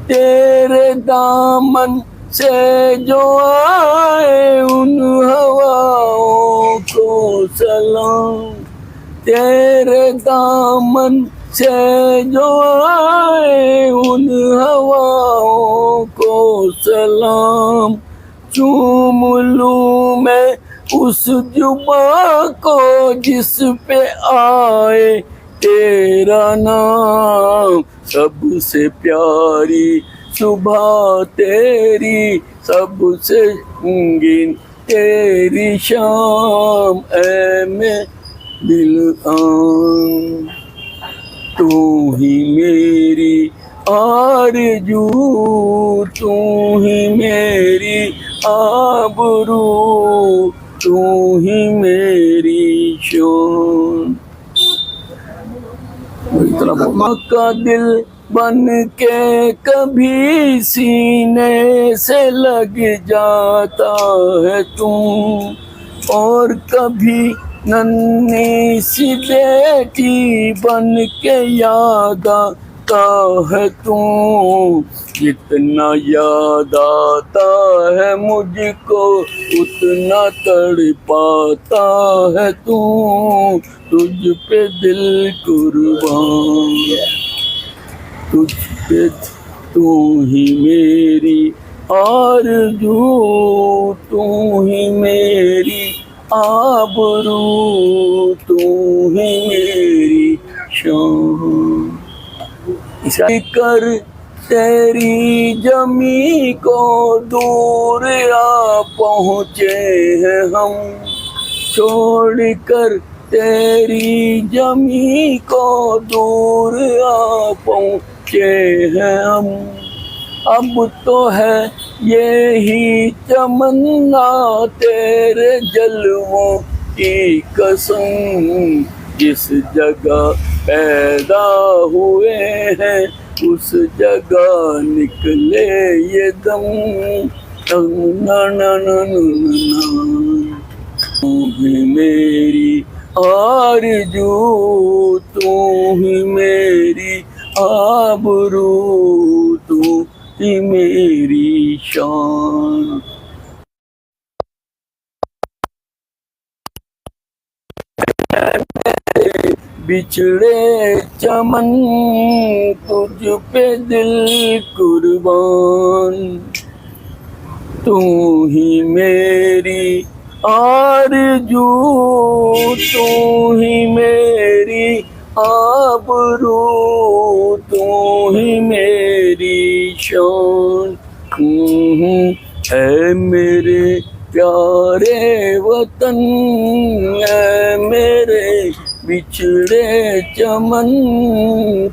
तेरे दामन से जो आए उन हवाओं को सलाम। तेरे दामन से जो आए उन हवाओं को सलाम। चूम लूं मैं उस जुबां को जिस पे आए तेरा नाम। सबसे प्यारी सुबह तेरी, सबसे रंगीन तेरी शाम। ऐ मैं दिल आन, तू ही मेरी आरज़ू, तू ही मेरी आबरू, तू ही मेरी शान। माँ का दिल बन के कभी सीने से लग जाता है तू, और कभी नन्ही सी बेटी बन के याद आता है तू। जितना याद आता है मुझको उतना तड़पाता है तू। तुझ पे दिल कुर्बान, तुझ पे तू ही मेरी आरज़ू, तू ही मेरी आबरू, तू ही मेरी शान। कर तेरी जमी को दूर आ पहुँचे हैं हम, छोड़कर तेरी जमी को दूर आ पहुँचे हैं हम। अब तो है यही तमन्ना तेरे जलवों की कसम। जिस जगह पैदा हुए हैं उस जगह निकले ये दम। ना ना ना ना ना, तू ही मेरी आरज़ू, तू ही मेरी आबरू, तू ही मेरी शान। बिछड़े चमन तुझ पे दिल कुर्बान। तू ही मेरी आरज़ू, तू ही मेरी आबरू, तू ही मेरी शान। है मेरे प्यारे वतन, है मेरे बिछड़े चमन,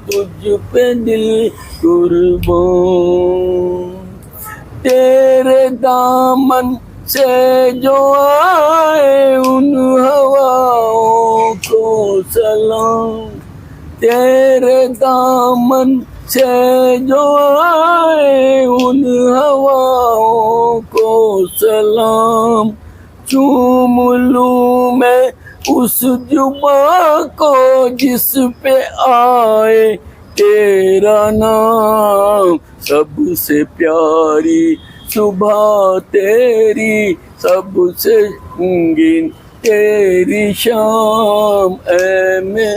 तुझ पे दिल कुर्बान। तेरे दामन से जो आए उन हवाओं को सलाम। तेरे दामन से जो आए उन हवाओं को सलाम। चूम लूं मैं उस जुबां को जिस पे आए तेरा नाम। सबसे प्यारी सुबह तेरी, सबसे रंगीन तेरी शाम। ऐ मैं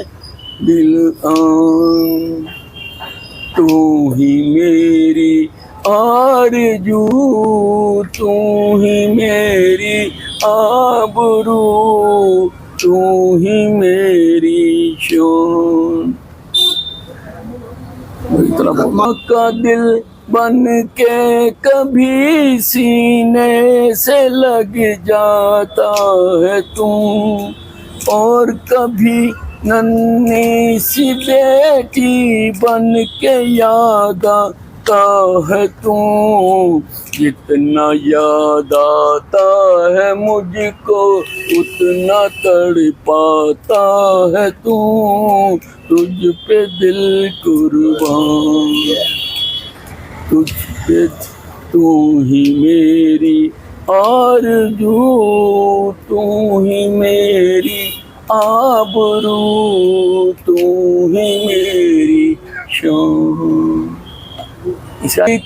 दिल आन, तू ही मेरी आरज़ू, तू ही मेरी आबरू, तू ही मेरी शान। माँ का दिल बन के कभी सीने से लग जाता है तू, और कभी नन्ही सी बेटी बन के याद आता है तू। जितना याद आता है मुझको उतना तड़पाता है तू। तुझ पे दिल कुर्बान, तुझ पे तू ही मेरी आरज़ू, तू ही मेरी आबरू, तू ही मेरी शान।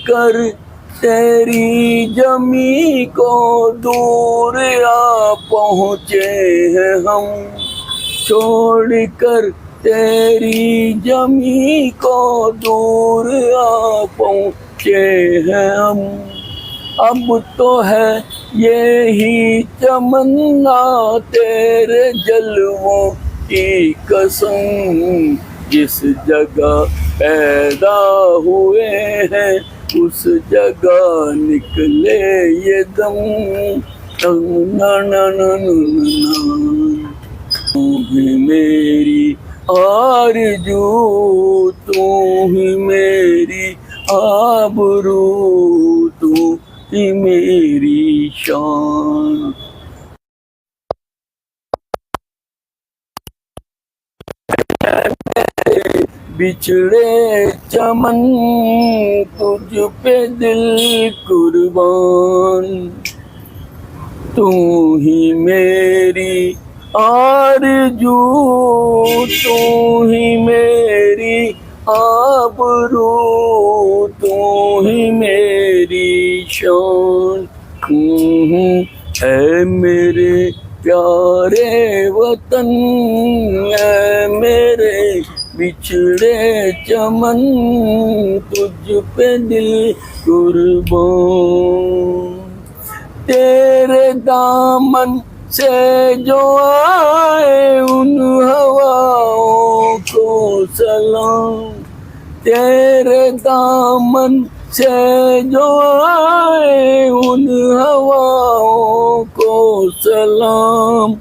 कर तेरी जमी को दूर आ पहुँचे हैं हम, छोड़कर तेरी जमी को दूर आ पहुँचे हैं हम। अब तो है यही तमन्ना तेरे जलवों की कसम, जिस जगह पैदा हुए हैं उस जगह निकले ये दम। ना ना ना ना, तू ही मेरी आरज़ू, तू ही मेरी आबरू, तू ही मेरी शान। बिछड़े चमन तुझ पे दिल कुर्बान, तू ही मेरी आरज़ू, तू ही मेरी आबरू, तू ही मेरी शान। है मेरे प्यारे वतन, है मेरे बिछड़े चमन, तुझ पे दिल कुर्बान। तेरे दामन से जो आए उन हवाओं को सलाम, तेरे दामन से जो आए उन हवाओं को सलाम।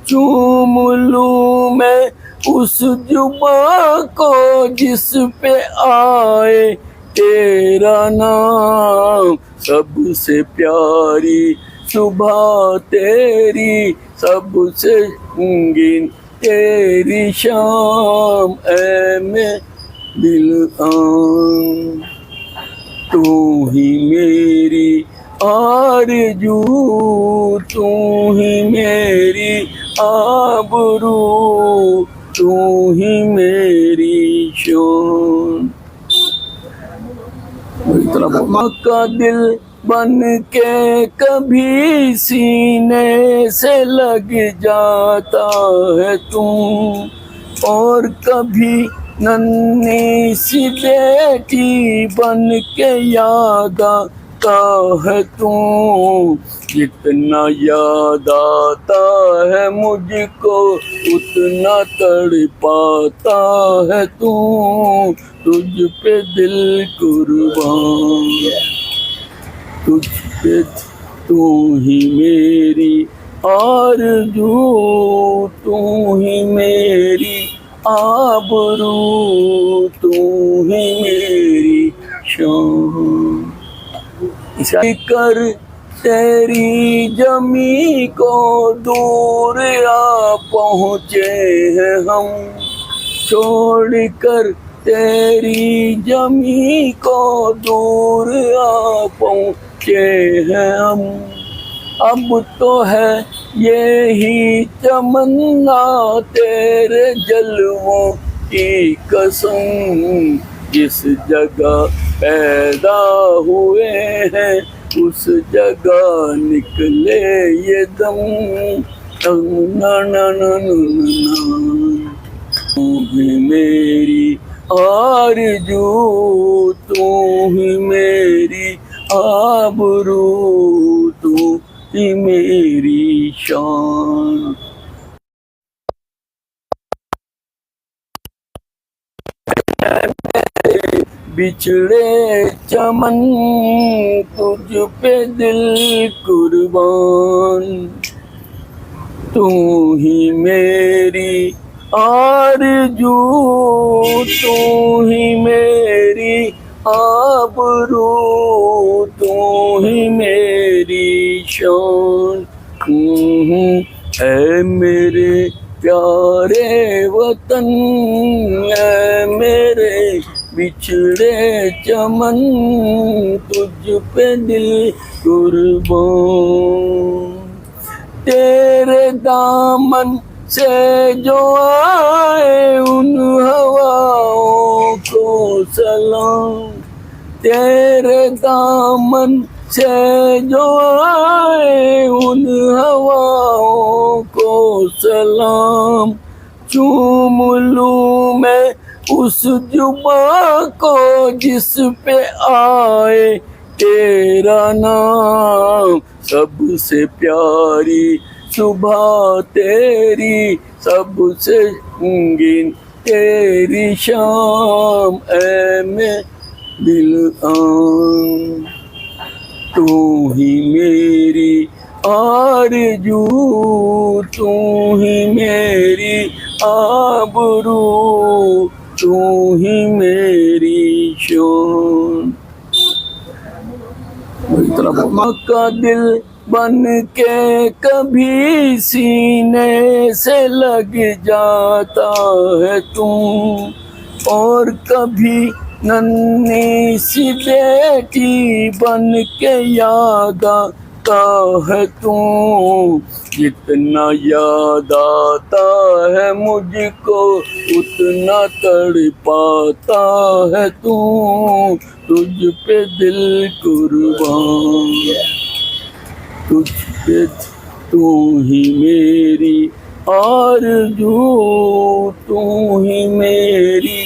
चूम लूं मैं उस जुबां को जिस पे आए तेरा नाम, सबसे प्यारी सुबह तेरी, सबसे रंगीन तेरी शाम। ऐ मैं दिल आन, तू ही मेरी आरज़ू, तू ही मेरी आबरू, तू ही मेरी शान। का दिल बन के कभी सीने से लग जाता है तू, और कभी नन्ही सी बेटी बन के याद आता है तू। जितना याद आता है मुझको उतना तड़पाता है तू, तुझ पे दिल कुर्बान, तुझ पे तू ही मेरी आरज़ू, तू ही मेरी आबरू, तू ही मेरी शान। कर तेरी जमी को दूर आ पहुँचे हैं हम, छोड़कर तेरी जमी को दूर आ पहुँचे हैं हम। अब तो है यही तमन्ना तेरे जलवों की कसम, जिस जगह पैदा हुए हैं उस जगह निकले ये दम। ना ना ना ना, तू ही मेरी आरज़ू, तू ही मेरी आबरू, तू ही मेरी शान। बिछड़े चमन तुझ पे दिल कुर्बान, तू ही मेरी आरज़ू, तू ही मेरी आबरू, तू ही मेरी शान। है मेरे प्यारे वतन, है मेरे बिछड़े चमन, तुझ पे दिल कुर्बान। तेरे दामन से जो आए उन हवाओं को सलाम, तेरे दामन से जो आए उन हवाओं को सलाम, चूम लूं मैं उस जुबां को जिस पे आए तेरा नाम, सबसे प्यारी सुबह तेरी, सबसे रंगीन तेरी शाम, ऐ मैं दिल आम, तू ही मेरी आरज़ू, तू ही मेरी आबरू, तू ही मेरी शान। का दिल बन के कभी सीने से लग जाता है तू, और कभी नन्ही सी बेटी बन के याद आता है तू, जितना याद आता है मुझको उतना तड़पाता है तू, तुझ पे दिल कुर्बान, तुझ पे तू ही मेरी आरज़ू, तू ही मेरी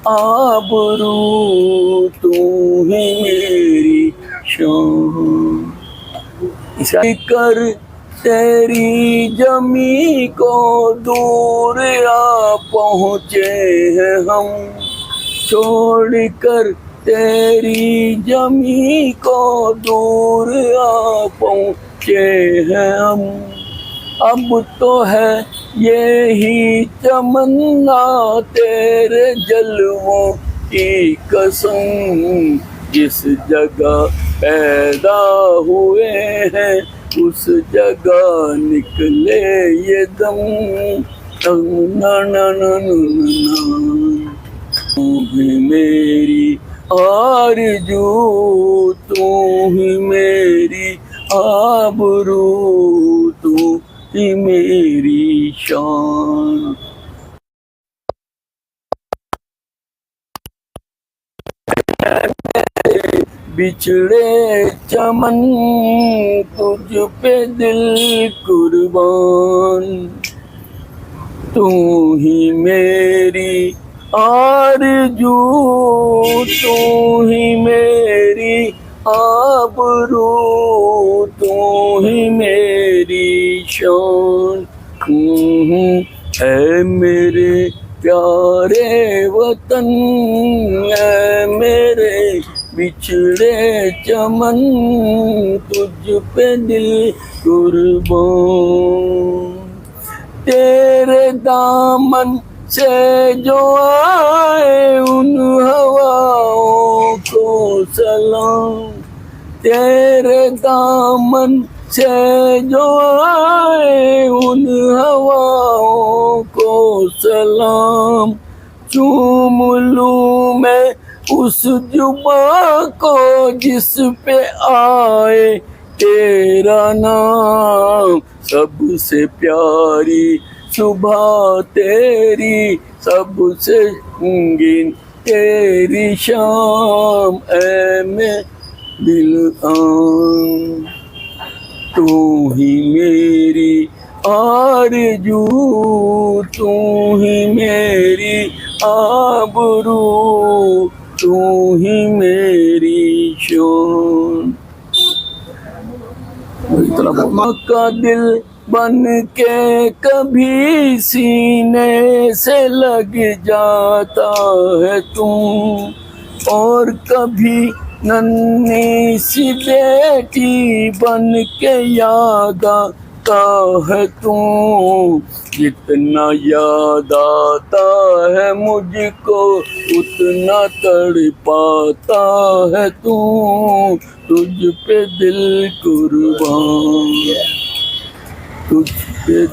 आबरू, तू ही मेरी शान। कर तेरी जमी को दूर आ पहुँचे हैं हम, छोड़ कर तेरी जमी को दूर आ पहुँचे हैं हम, अब तो है यही तमन्ना तेरे जलवों की कसम, जिस जगह पैदा हुए हैं उस जगह निकले ये दम, ना ना ना ना, तू ही मेरी आरज़ू, तू ही मेरी आबरू, तू ही मेरी शान। बिछड़े चमन तुझ पे दिल कुर्बान, तू ही मेरी आरज़ू, तू ही मेरी आबरू, तू ही मेरी शान। ऐ मेरे प्यारे वतन, ऐ मेरे बिछड़े चमन, तुझ पे दिल कुर्बान, तेरे दामन से जो आए उन हवाओं को सलाम, तेरे दामन से जो आए उन हवाओं को सलाम, चूम लूं मैं उस जुबां को जिस पे आए तेरा नाम, सबसे प्यारी सुबह तेरी, सबसे रंगीन तेरी शाम, ऐ मैं दिल आम, तू ही मेरी आरज़ू, तू ही मेरी आबरू, तू ही मेरी शान। का दिल बन के कभी सीने से लग जाता है तू, और कभी नन्ही सी बेटी बन के याद आता है तू, जितना याद आता है मुझको उतना तड़पाता है तू, तुझ पे दिल कुर्बान, तुझ पे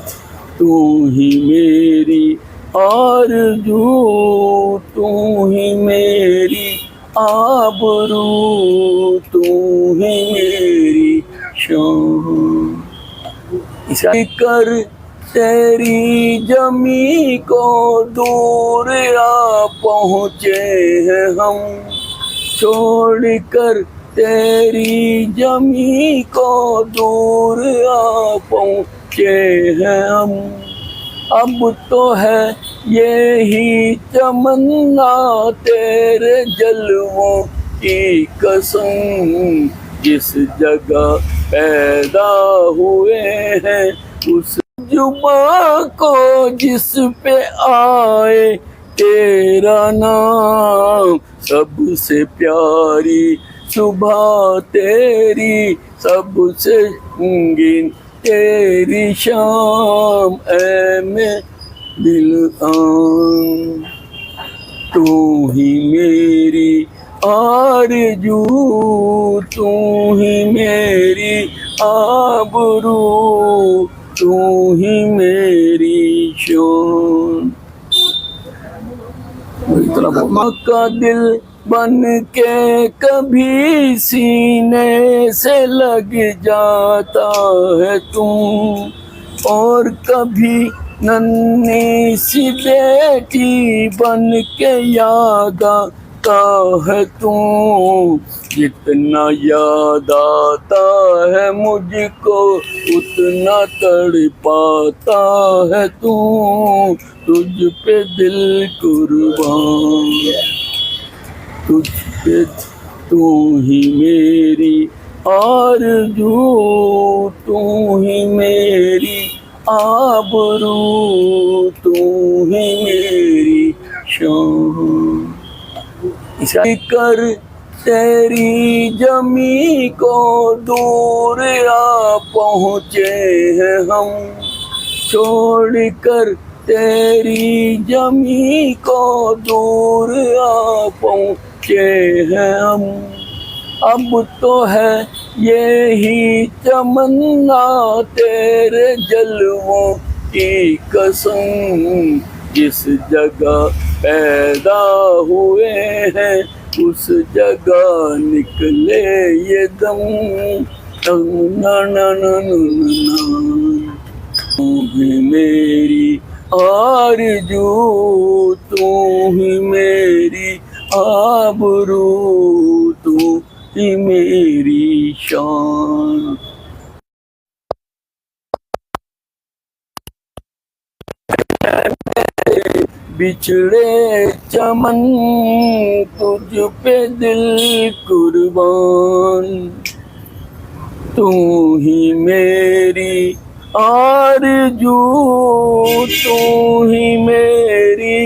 तू ही मेरी आरज़ू, तू ही मेरी आबरू, तू ही मेरी शान। कर तेरी जमी को दूर आ पहुँचे हैं हम, छोड़कर तेरी जमी को दूर आ पहुँचे हैं हम। अब तो है यही तमन्ना तेरे जलवों की कसम, जिस जगह पैदा हुए हैं उस जुबां को जिस पे आए तेरा नाम, सबसे प्यारी सुबह तेरी, सबसे रंगीन तेरी शाम, ऐ मैं दिल आन। तू ही मेरी आरज़ू, तू ही मेरी आबरू, तू ही मेरी शान। का दिल बन के कभी सीने से लग जाता है तू, और कभी नन्ही सी बेटी बन के याद आता है तू। जितना याद आता है मुझको उतना तड़पाता है तू, तुझ पे दिल कुर्बान, तुझ पे तू ही मेरी आरज़ू, तू ही मेरी आबरू, तू ही मेरी शान। कर तेरी जमी को दूर आ पहुँचे हैं हम, छोड़कर तेरी जमी को दूर आ पहुँचे हैं हम। अब तो है यही तमन्ना तेरे जलवों की कसम, जिस जगह पैदा हुए हैं उस जगह निकले ये दम। ना ना ना ना ना, तू ही मेरी आरज़ू, तू ही मेरी आबरू, तू ही मेरी शान। बिछड़े चमन तुझ पे दिल कुर्बान, तू ही मेरी आरज़ू, तू ही मेरी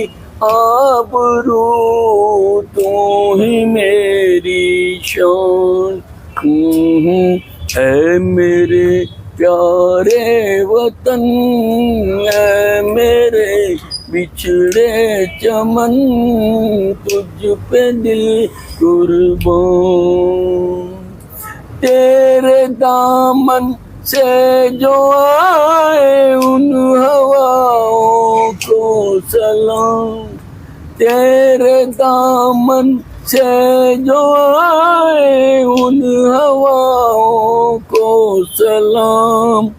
आबरू, तू ही मेरी शान। है मेरे प्यारे वतन, है मेरे बिछड़े चमन, तुझ पे दिल कुर्बान। तेरे दामन से जो आए उन हवाओं को सलाम, तेरे दामन से जो आए उन हवाओं को सलाम।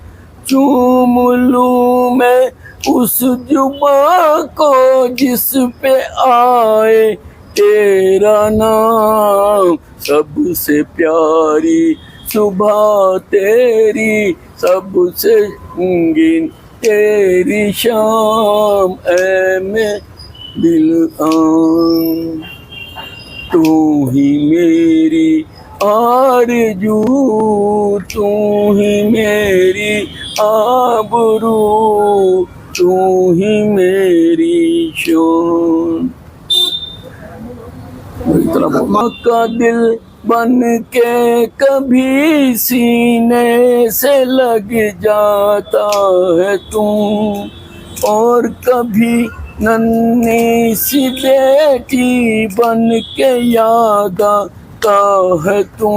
चूम लूं मैं उस जुबां को जिस पे आए तेरा नाम, सबसे प्यारी सुबह तेरी, सबसे रंगीन तेरी शाम, ऐ मैं दिल आन। तू ही मेरी आरज़ू, तू ही मेरी आबरू, तू ही मेरी शान। का दिल बन के कभी सीने से लग जाता है तू, और कभी नन्ही सी बेटी बन के याद आता है तू।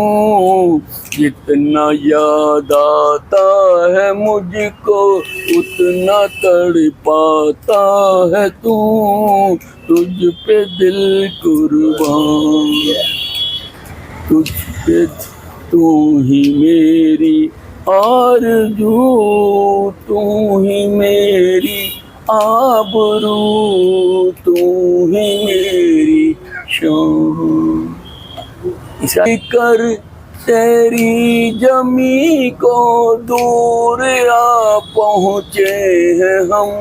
जितना याद आता है मुझको उतना तड़पाता है तू, तुझ पे दिल कुर्बान, तुझ पे तू ही मेरी आरज़ू तू ही मेरी आबरू, तू ही मेरी शान। इशारे कर तेरी जमी को दूर आ पहुँचे हैं हम,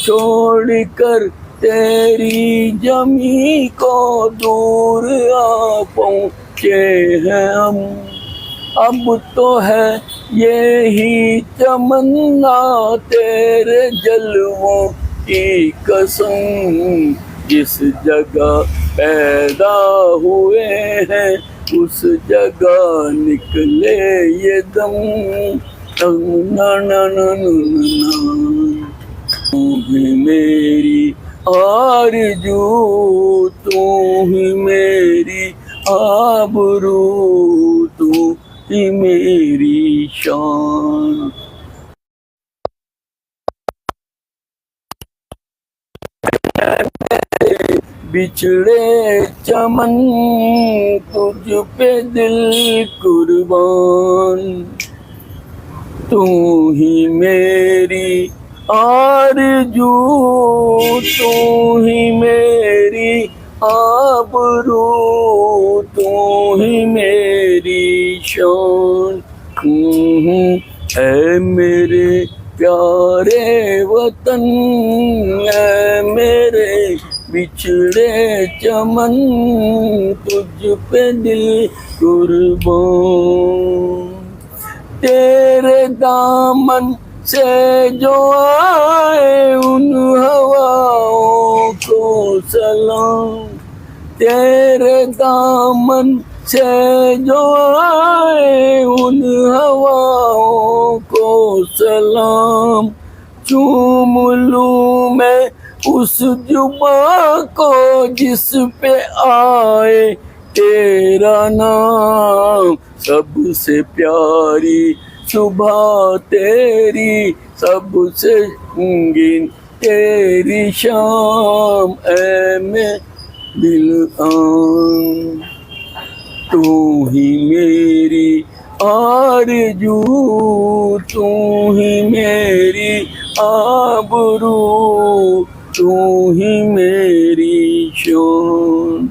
छोड़ कर तेरी जमी को दूर आ पहुँचे हैं हम। अब तो है यही तमन्ना तेरे जलवों की कसम, जिस जगह पैदा हुए हैं उस जगह निकले ये दम। ना ना ना ना, तू ही मेरी आरज़ू, तू ही मेरी आबरू, तू ही मेरी शान। बिछड़े चमन तुझ पे दिल कुर्बान, तू ही मेरी आरज़ू, तू ही मेरी आबरू, तू ही मेरी शान। ऐ मेरे प्यारे वतन, ऐ मेरे बिछड़े चमन तुझ पे दिल कुर्बान। तेरे दामन से जो आए उन हवाओं को सलाम, तेरे दामन से जो आए उन हवाओं को सलाम। चूम लूं मैं उस जुबां को जिस पे आए तेरा नाम, सबसे प्यारी सुबह तेरी, सबसे रंगीन तेरी शाम। ऐ मैं दिल आन, तू ही मेरी आरज़ू, तू ही मेरी आबरू, तू ही मेरी शान।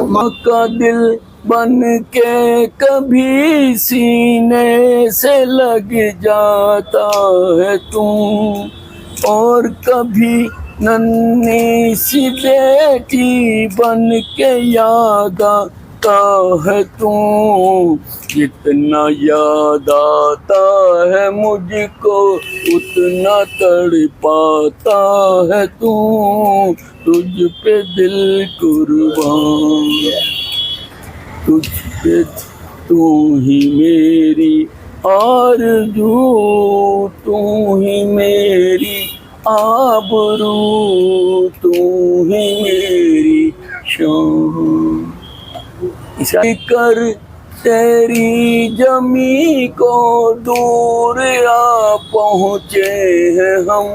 माँ का दिल बन के कभी सीने से लग जाता है तू, और कभी नन्ही सी बेटी बन के याद आता है तू। जितना याद आता है मुझको उतना तड़पाता है तू, तुझ पे दिल कुर्बान, तुझ पे तू ही मेरी आरज़ू, तू ही मेरी आबरू, तू ही मेरी शान। इशारे कर तेरी जमी को दूर आ पहुँचे हैं हम,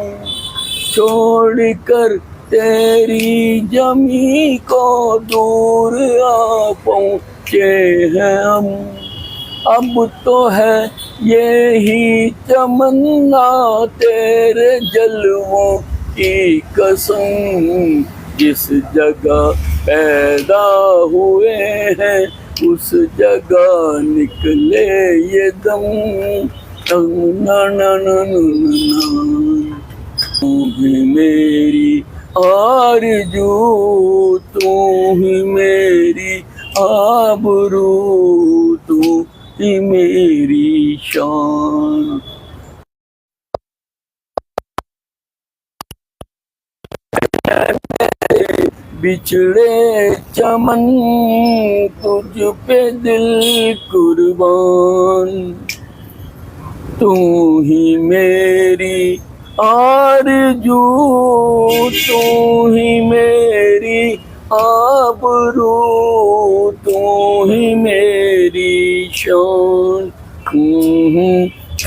छोड़ कर तेरी जमी को दूर आ पहुँचे हैं हम। अब तो है यही तमन्ना तेरे जलवों की कसम, जिस जगह पैदा हुए हैं उस जगह निकले ये दम। ना ना ना ना, तू ही मेरी आरज़ू, तू ही मेरी आबरू, तू ही मेरी शान। बिछड़े चमन तुझ पे दिल कुर्बान, तू ही मेरी आरज़ू, तू ही मेरी आबरू, तू ही मेरी शान।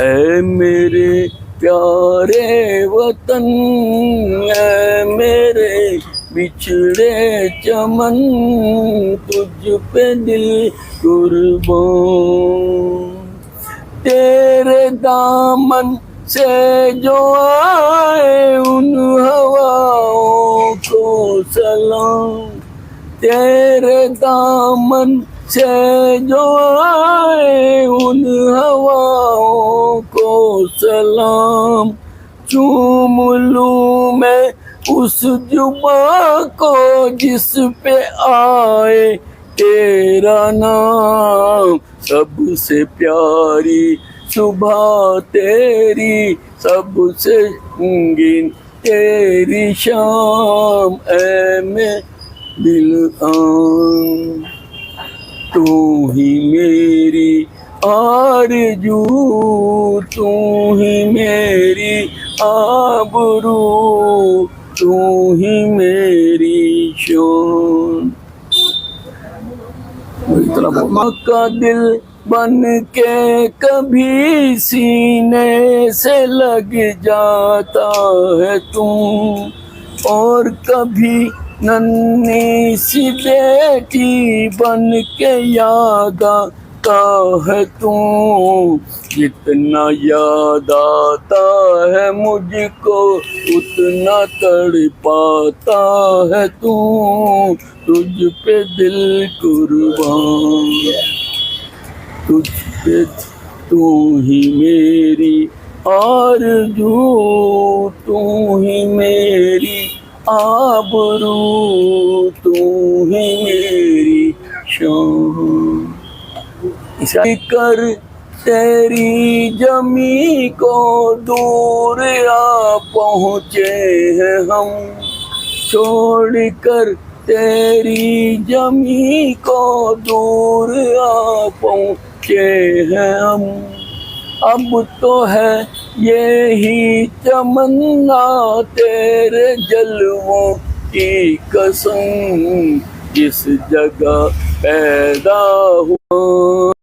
ऐ मेरे प्यारे वतन, ऐ मेरे बिछड़े चमन तुझ पे दिल कुर्बान। तेरे दामन से जो आए उन हवाओं को सलाम। तेरे दामन से जो आए उन हवाओं को सलाम। चूम लूं मैं उस जुबां को जिस पे आए तेरा नाम। सबसे प्यारी सुबह तेरी, सबसे रंगीन तेरी शाम। ऐ मैं दिल आन, तू ही मेरी आरज़ू, तू ही मेरी आबरू, तू ही मेरी शान। का दिल बन के कभी सीने से लग जाता है तू, और कभी नन्ही सी बेटी बन के याद आता है तू। जितना याद आता है मुझको उतना तड़पाता है तू। तुझ पे दिल कुर्बान, तुझ पे तू ही मेरी आरज़ू, तू ही मेरी आबरू, तू ही मेरी शान। कर तेरी जमी को दूर आ पहुँचे हैं हम, छोड़कर तेरी जमी को दूर आ पहुँचे हैं हम। अब तो है यही तमन्ना तेरे जलवों की कसम, जिस जगह पैदा हुआ